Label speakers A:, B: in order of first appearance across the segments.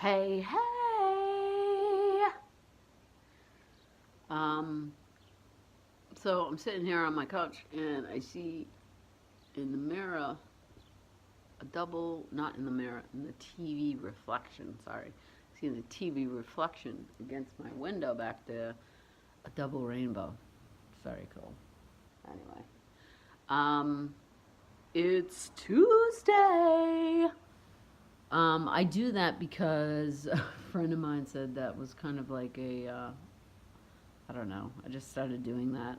A: Hey, hey! Um, so I'm sitting here on my couch and I see in the mirror a double, not in the mirror, in the TV reflection, sorry. I see the TV reflection against my window back there, a double rainbow. It's very cool. Anyway, um, it's Tuesday. I do that because a friend of mine said that was kind of like I don't know. I just started doing that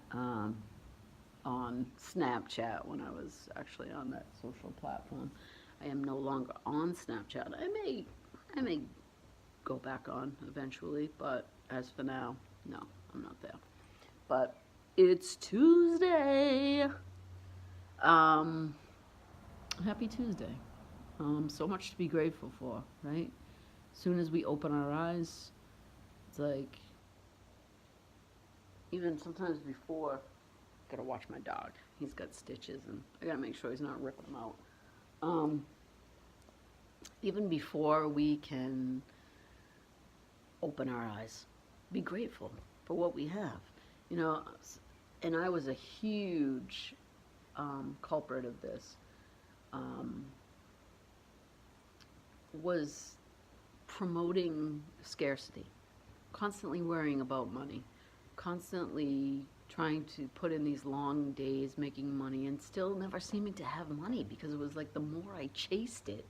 A: on Snapchat when I was actually on that social platform. I am no longer on Snapchat. I may go back on eventually, but as for now, no, I'm not there. But it's Tuesday. Um, Happy Tuesday. So much to be grateful for, right? As soon as we open our eyes, it's like even sometimes before gotta watch my dog. He's got stitches, and I gotta make sure he's not ripping them out. Um, Even before we can open our eyes, be grateful for what we have. You know, and I was a huge culprit of this. Um, was promoting scarcity, constantly worrying about money, constantly trying to put in these long days making money and still never seeming to have money because it was like the more I chased it,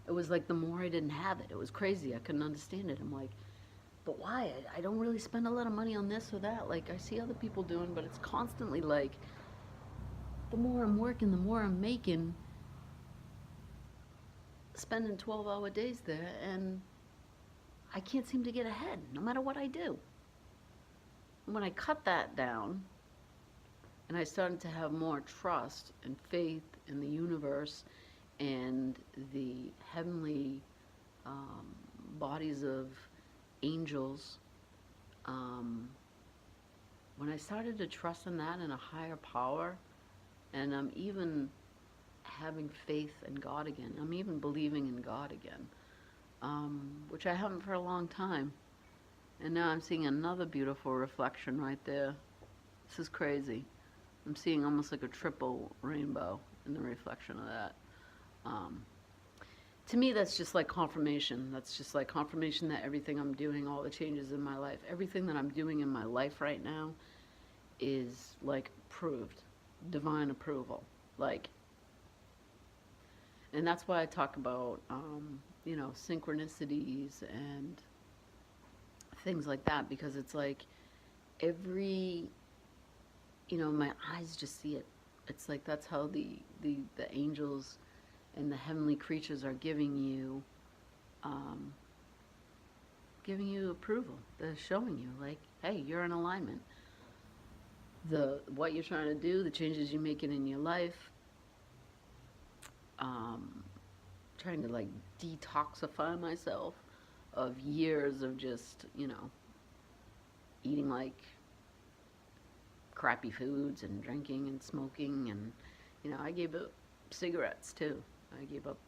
A: it was like the more I didn't have it. It was crazy. I couldn't understand it. I'm like, but why? I don't really spend a lot of money on this or that. Like, I see other people doing, but it's constantly like, the more I'm working, the more I'm making, spending 12-hour days there, and I can't seem to get ahead no matter what I do. And when I cut that down, and I started to have more trust and faith in the universe and the heavenly um, bodies of angels, um, when I started to trust in that and a higher power, and I'm even having faith in God again, I'm even believing in God again, which I haven't for a long time. And now I'm seeing another beautiful reflection right there. This is crazy. I'm seeing almost like a triple rainbow in the reflection of that. Um, to me, that's just like confirmation. That's just like confirmation that everything I'm doing, all the changes in my life, everything that I'm doing in my life right now is like proved, divine approval. Like, and that's why I talk about, synchronicities and things like that because it's like every, my eyes just see it. It's like that's how the angels and the heavenly creatures are um, giving you approval. They're showing you like, hey, you're in alignment. The what you're trying to do, the changes you're making in your life, um, trying to like detoxify myself of years of just eating like crappy foods and drinking and smoking and I gave up cigarettes too. I gave up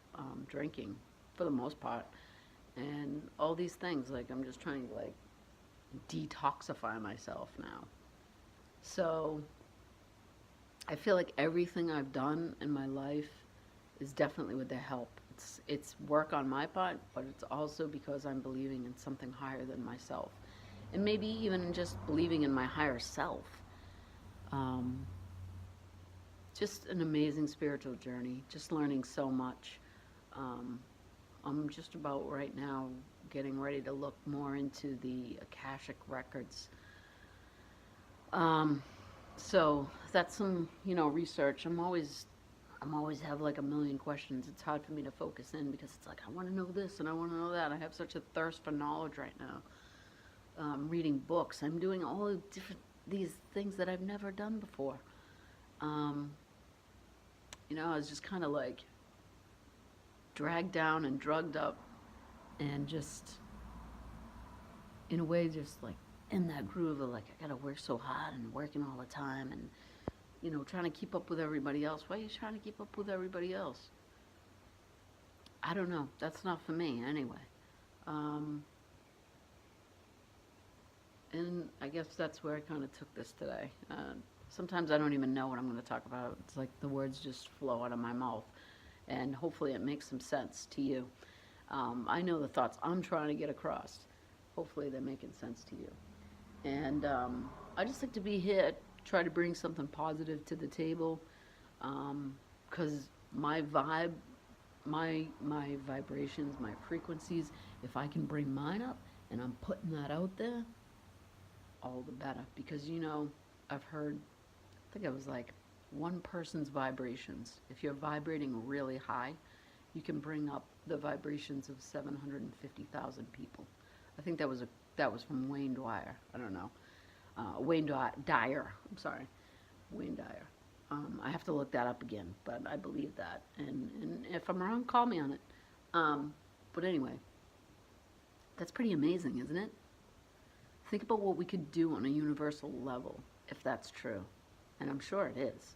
A: drinking for the most part and all these things like I'm just trying to like detoxify myself now. So I feel like everything I've done in my life is definitely with their help. It's work on my part, but it's also because I'm believing in something higher than myself, and maybe even just believing in my higher self. Um, just an amazing spiritual journey. Just learning so much. Um, I'm just about right now getting ready to look more into the Akashic records. Um, so that's some research. I'm always have like a million questions. It's hard for me to focus in because it's like I want to know this and I want to know that. I have such a thirst for knowledge right now. Reading books. I'm doing all the different these things that I've never done before. Um, I was just kind of like dragged down and drugged up and just in a way just like in that groove of like I gotta work so hard and working all the time and trying to keep up with everybody else. Why are you trying to keep up with everybody else? I don't know. That's not for me anyway. Um, and I guess that's where I kind of took this today. Sometimes I don't even know what I'm going to talk about. It's like the words just flow out of my mouth, and hopefully it makes some sense to you. I know the thoughts I'm trying to get across. Hopefully they're making sense to you. And I just like to be here, try to bring something positive to the table, because my vibe, my vibrations, my frequencies, if I can bring mine up and I'm putting that out there, all the better. Because I've heard, I think it was like one person's vibrations. If you're vibrating really high, you can bring up the vibrations of 750,000 people. I think that was from Wayne Dwyer. I don't know. Dyer. I'm sorry, Wayne Dyer. I have to look that up again, but I believe that. And if I'm wrong, call me on it. But anyway, that's pretty amazing, isn't it? Think about what we could do on a universal level if that's true. And I'm sure it is.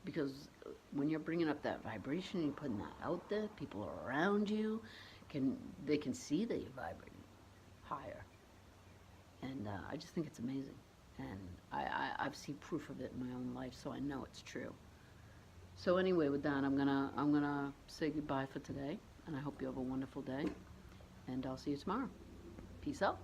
A: Because when you're bringing up that vibration, you're putting that out there, people around you they can see that you're vibrating higher. And I just think it's amazing. And I've seen proof of it in my own life, so I know it's true. So anyway, with that, I'm gonna say goodbye for today, and I hope you have a wonderful day. And I'll see you tomorrow. Peace out.